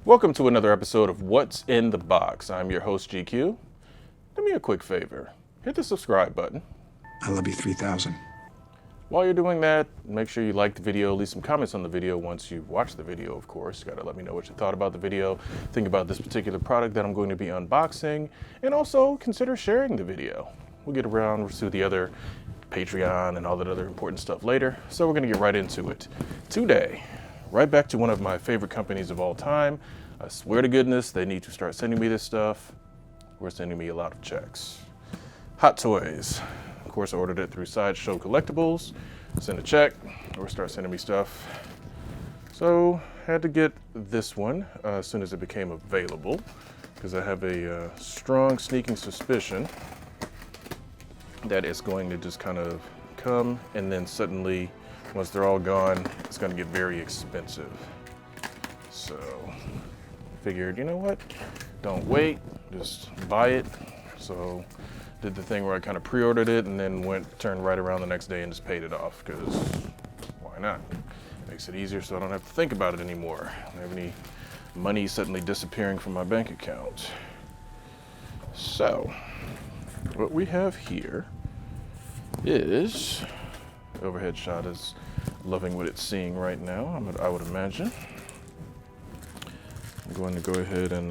Welcome to another episode of What's in the Box. I'm your host, GQ. Do me a quick favor. Hit the subscribe button. I love you 3,000. While you're doing that, make sure you like the video, leave some comments on the video once you've watched the video, of course. You gotta let me know what you thought about the video, think about this particular product that I'm going to be unboxing, and also consider sharing the video. We'll get around to the other Patreon and all that other important stuff later, so we're gonna get right into it. Today, right back to one of my favorite companies of all time. I swear to goodness, they need to start sending me this stuff. We're sending me a lot of checks. Hot Toys. Of course, I ordered it through Sideshow Collectibles. Send a check, or start sending me stuff. So, had to get this one as soon as it became available, because I have a strong sneaking suspicion that it's going to just kind of come, and then suddenly, once they're all gone, it's going to get very expensive. So, figured, you know what? Don't wait, just buy it. So, did the thing where I kind of pre-ordered it and then turned right around the next day and just paid it off, because why not? Makes it easier so I don't have to think about it anymore. I don't have any money suddenly disappearing from my bank account. So, what we have here is, overhead shot is loving what it's seeing right now, I would imagine. I'm going to go ahead and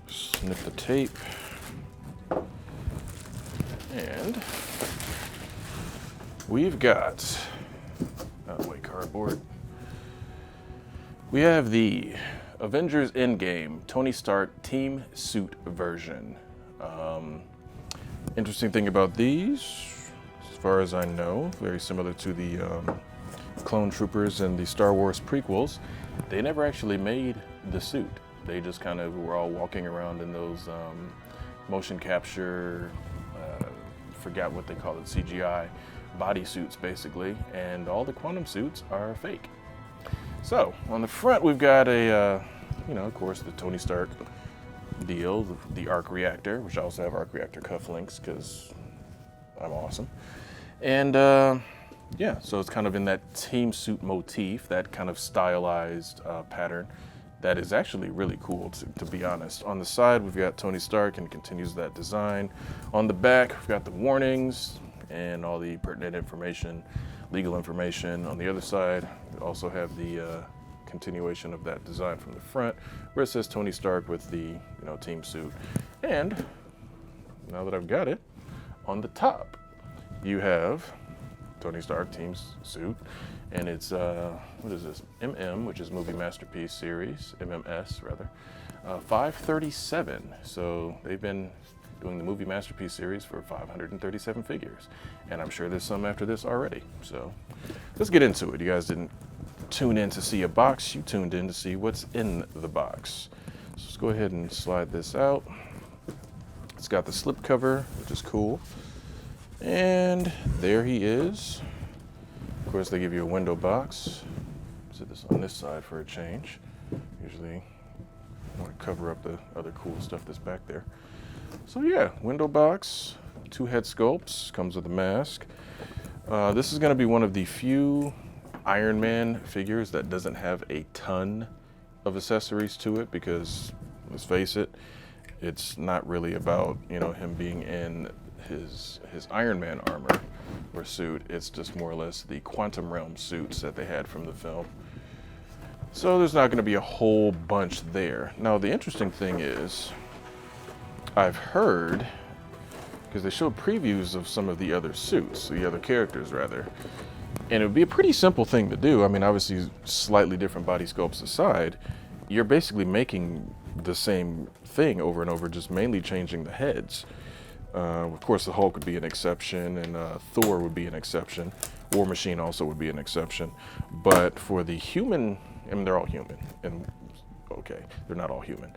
snip the tape. And we've got, cardboard. We have the Avengers Endgame Tony Stark team suit version. Interesting thing about these, as far as I know, very similar to the Clone Troopers and the Star Wars prequels, they never actually made the suit. They just kind of were all walking around in those motion capture, forgot what they call it, CGI bodysuits basically, and all the quantum suits are fake. So on the front we've got a, of course, the Tony Stark deal, the arc reactor, which I also have arc reactor cufflinks because I'm awesome. And yeah, so it's kind of in that team suit motif, that kind of stylized pattern. That is actually really cool, to be honest. On the side, we've got Tony Stark and continues that design. On the back, we've got the warnings and all the pertinent information, legal information. On the other side, we also have the continuation of that design from the front, where it says Tony Stark with the team suit. And now that I've got it, on the top, you have Tony Stark team suit. And it's, what is this? which is Movie Masterpiece Series, MMS rather, 537. So they've been doing the Movie Masterpiece Series for 537 figures. And I'm sure there's some after this already. So let's get into it. You guys didn't tune in to see a box, you tuned in to see what's in the box. So let's go ahead and slide this out. It's got the slip cover, which is cool. And there he is. Of course, they give you a window box. Set this on this side for a change. Usually, I want to cover up the other cool stuff that's back there. So yeah, window box, 2 head sculpts, comes with a mask. This is going to be one of the few Iron Man figures that doesn't have a ton of accessories to it, because let's face it, it's not really about him being in his Iron Man armor or suit. It's just more or less the quantum realm suits that they had from the film. So there's not going to be a whole bunch there. Now the interesting thing is, I've heard, because they showed previews of some of the other suits, the other characters rather, and it would be a pretty simple thing to do. I mean, obviously slightly different body sculpts aside, you're basically making the same thing over and over, just mainly changing the heads. Of course, the Hulk would be an exception, and Thor would be an exception. War Machine also would be an exception. But for the human, I mean, they're all human. And okay, they're not all human.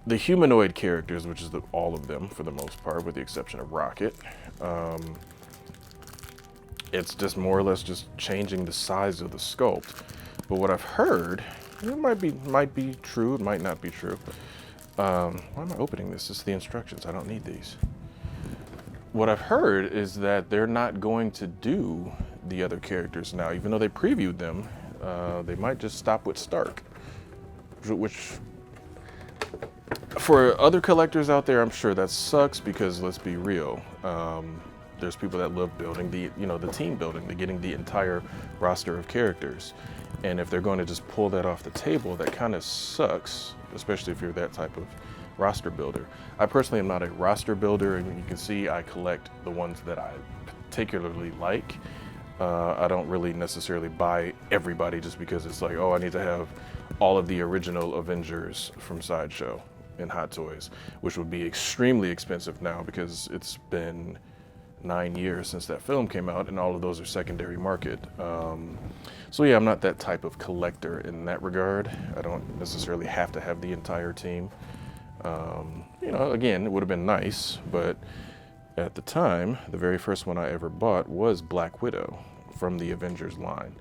The humanoid characters, which is all of them for the most part, with the exception of Rocket, it's just more or less just changing the size of the sculpt. But what I've heard, it might be true, it might not be true. Why am I opening this? This is the instructions. I don't need these. What I've heard is that they're not going to do the other characters now, even though they previewed them They might just stop with Stark, which for other collectors out there, I'm sure that sucks because let's be real. There's people that love building the team building, getting the entire roster of characters. And if they're going to just pull that off the table, that kind of sucks, especially if you're that type of roster builder. I personally am not a roster builder, and you can see I collect the ones that I particularly like. I don't really necessarily buy everybody just because it's like, oh, I need to have all of the original Avengers from Sideshow in Hot Toys, which would be extremely expensive now because it's been 9 years since that film came out, and all of those are secondary market. So yeah, I'm not that type of collector in that regard. I don't necessarily have to have the entire team. Again, it would have been nice, but at the time, the very first one I ever bought was Black Widow from the Avengers line.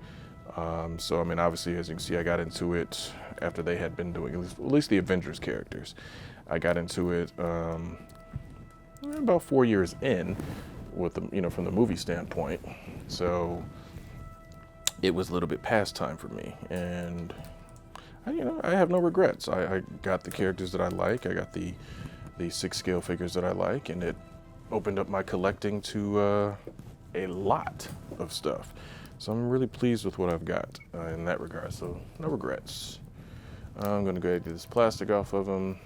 So I mean, obviously, as you can see, I got into it after they had been doing at least the Avengers characters. I got into it about 4 years in, with the from the movie standpoint. So it was a little bit past time for me, and I have no regrets. I got the characters that I like. I got the 6 scale figures that I like, and it opened up my collecting to a lot of stuff. So I'm really pleased with what I've got in that regard. So no regrets. I'm gonna go ahead and get this plastic off of them.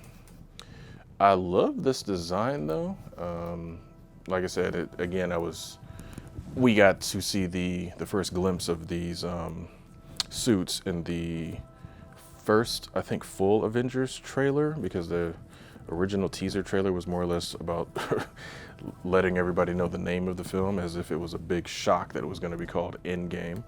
I love this design though. Like I said, we got to see the first glimpse of these suits in the first, I think, full Avengers trailer, because the original teaser trailer was more or less about letting everybody know the name of the film, as if it was a big shock that it was going to be called Endgame.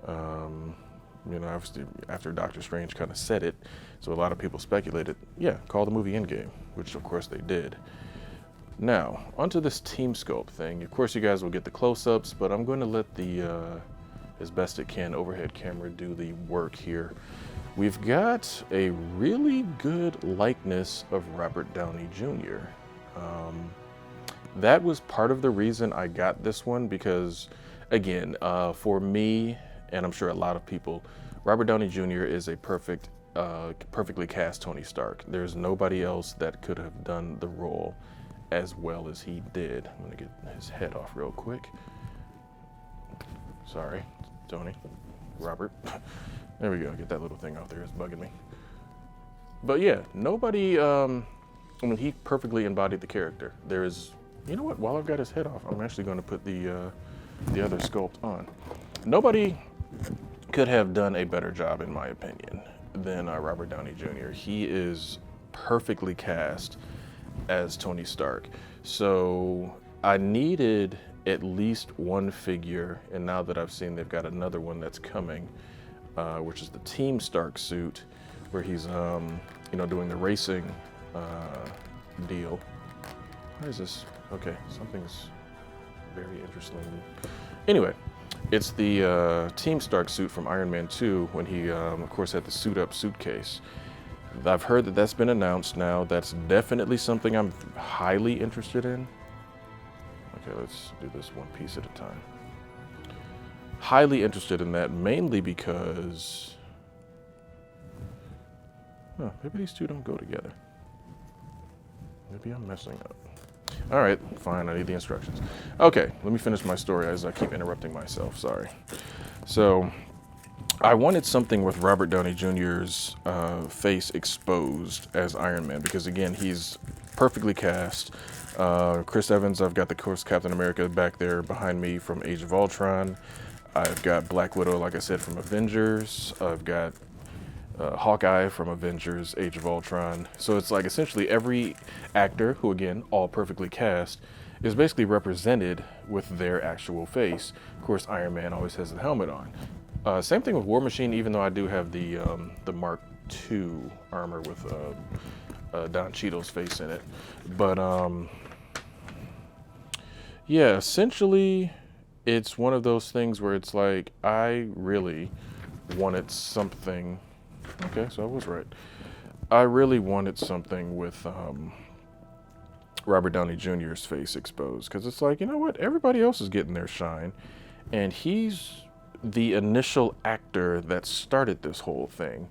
Obviously after Doctor Strange kind of said it, so a lot of people speculated, yeah, call the movie Endgame, which of course they did. Now, onto this team sculpt thing. Of course, you guys will get the close-ups, but I'm going to let the, as best it can, overhead camera do the work here. We've got a really good likeness of Robert Downey Jr. That was part of the reason I got this one, because, again, for me, and I'm sure a lot of people, Robert Downey Jr. is a perfectly cast Tony Stark. There's nobody else that could have done the role as well as he did. I'm gonna get his head off real quick. Sorry, Tony, Robert. There we go, get that little thing out there, it's bugging me. But yeah, nobody, he perfectly embodied the character. You know what, while I've got his head off, I'm actually gonna put the other sculpt on. Nobody could have done a better job, in my opinion, than Robert Downey Jr. He is perfectly cast as Tony Stark. So I needed at least one figure, and now that I've seen they've got another one that's coming, which is the Team Stark suit, where he's doing the racing deal. What is this? Okay, something's very interesting. Anyway, it's the Team Stark suit from Iron Man 2, when he of course had the suit up suitcase. I've heard that that's been announced now. That's definitely something I'm highly interested in. Okay, let's do this one piece at a time. Highly interested in that, mainly because maybe these two don't go together. Maybe I'm messing up. All right, fine, I need the instructions. Okay, let me finish my story as I keep interrupting myself, sorry. So, I wanted something with Robert Downey Jr.'s face exposed as Iron Man, because again, he's perfectly cast. Chris Evans, I've got the course Captain America back there behind me from Age of Ultron. I've got Black Widow, like I said, from Avengers. I've got Hawkeye from Avengers, Age of Ultron. So it's like essentially every actor, who again, all perfectly cast, is basically represented with their actual face. Of course, Iron Man always has the helmet on. Same thing with War Machine, even though I do have the Mark II armor with Don Cheadle's face in it. But yeah, essentially, it's one of those things where it's like, I really wanted something. Okay, so I was right. I really wanted something with Robert Downey Jr.'s face exposed, because it's like, you know what? Everybody else is getting their shine, and he's the initial actor that started this whole thing,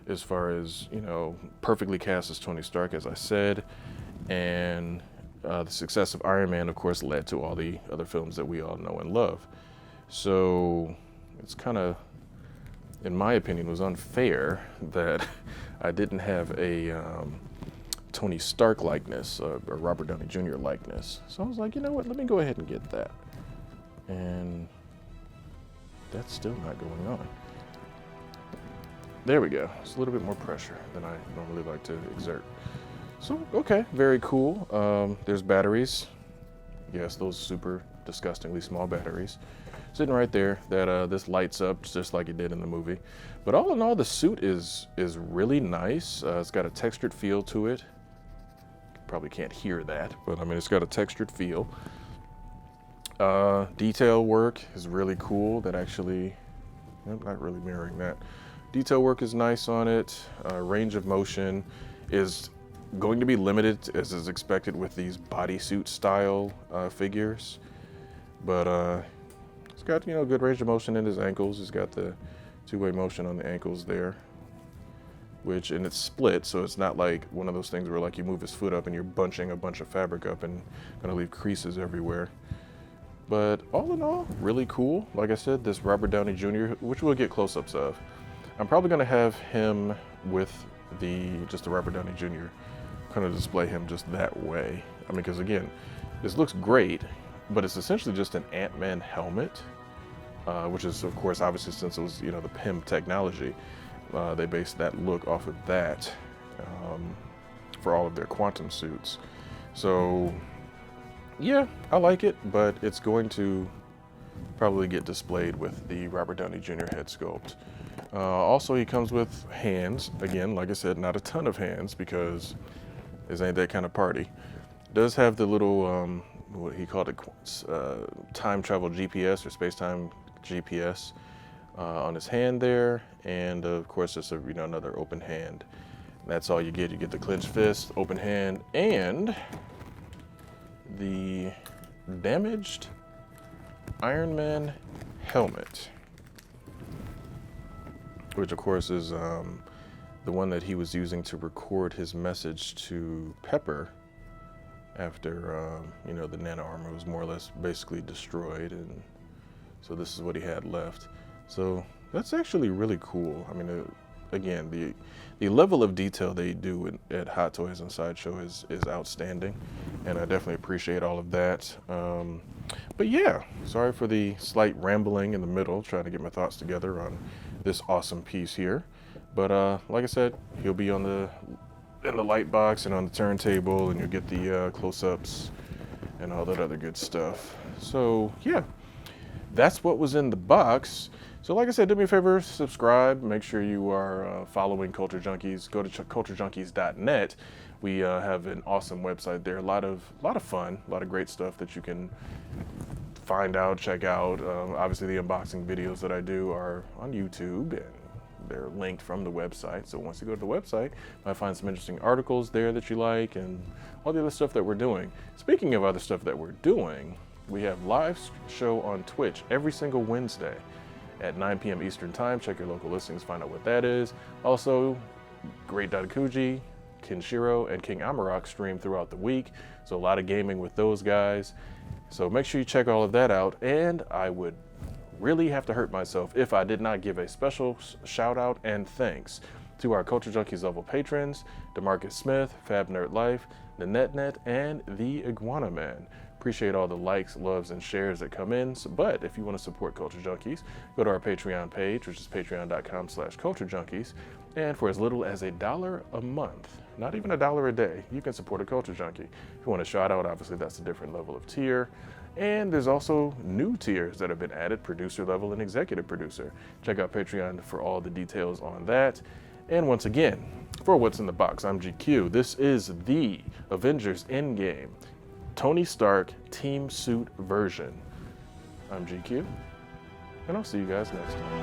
as far as, you know, perfectly cast as Tony Stark, as I said, and the success of Iron Man, of course, led to all the other films that we all know and love. So it's kind of, in my opinion, was unfair that I didn't have a Tony Stark likeness, or Robert Downey Jr. likeness. So I was like, you know what, let me go ahead and get that. And that's still not going on. There we go. It's a little bit more pressure than I normally like to exert. So, okay, very cool. There's batteries. Yes, those super disgustingly small batteries. Sitting right there that this lights up just like it did in the movie. But all in all, the suit is really nice. It's got a textured feel to it. Probably can't hear that, but I mean, it's got a textured feel. Detail work is really cool. That actually, I'm not really mirroring that. Detail work is nice on it. Range of motion is going to be limited, as is expected with these bodysuit style figures. But it's got, you know, good range of motion in his ankles. He's got the two-way motion on the ankles there, and it's split, so it's not like one of those things where like you move his foot up and you're bunching a bunch of fabric up and gonna leave creases everywhere. But all in all, really cool. Like I said, this Robert Downey Jr., which we'll get close-ups of. I'm probably gonna have him with just the Robert Downey Jr., kind of display him just that way. I mean, because again, this looks great, but it's essentially just an Ant-Man helmet, which is, of course, obviously, since it was, you know, the PIM technology, they based that look off of that for all of their quantum suits. So yeah, I like it, but it's going to probably get displayed with the Robert Downey Jr. head sculpt. Also, he comes with hands. Again, like I said, not a ton of hands because this ain't that kind of party. Does have the little, what he called it, time travel GPS or space-time GPS on his hand there, and of course, just another open hand. That's all you get. You get the clenched fist, open hand, and the damaged Iron Man helmet, which of course is the one that he was using to record his message to Pepper after the nano armor was more or less basically destroyed, and so this is what he had left. So that's actually really cool. I mean, again, the level of detail they do at Hot Toys and Sideshow is outstanding, and I definitely appreciate all of that. But yeah, sorry for the slight rambling in the middle, trying to get my thoughts together on this awesome piece here. But like I said, he'll be in the light box and on the turntable, and you'll get the close-ups and all that other good stuff. So yeah, that's what was in the box. So like I said, do me a favor, subscribe, make sure you are following Culture Junkies. Go to culturejunkies.net. We have an awesome website there, a lot of fun, a lot of great stuff that you can find out, check out. Obviously the unboxing videos that I do are on YouTube, and they're linked from the website. So once you go to the website, you might find some interesting articles there that you like, and all the other stuff that we're doing. Speaking of other stuff that we're doing, we have live show on Twitch every single Wednesday at 9 p.m. Eastern Time. Check your local listings, find out what that is. Also, Great Dadakuji, Kenshiro, and King Amarok stream throughout the week. So a lot of gaming with those guys. So make sure you check all of that out. And I would really have to hurt myself if I did not give a special shout out and thanks to our Culture Junkies level patrons, DeMarcus Smith, Fab Nerd Life, the NetNet, and the Iguana Man. Appreciate all the likes, loves, and shares that come in. But if you want to support Culture Junkies, go to our Patreon page, which is patreon.com/culturejunkies. And for as little as $1 a month, not even $1 a day, you can support a Culture Junkie. If you want a shout out, obviously that's a different level of tier. And there's also new tiers that have been added, producer level and executive producer. Check out Patreon for all the details on that. And once again, for What's in the Box, I'm GQ. This is the Avengers Endgame Tony Stark team suit version. I'm GQ, and I'll see you guys next time.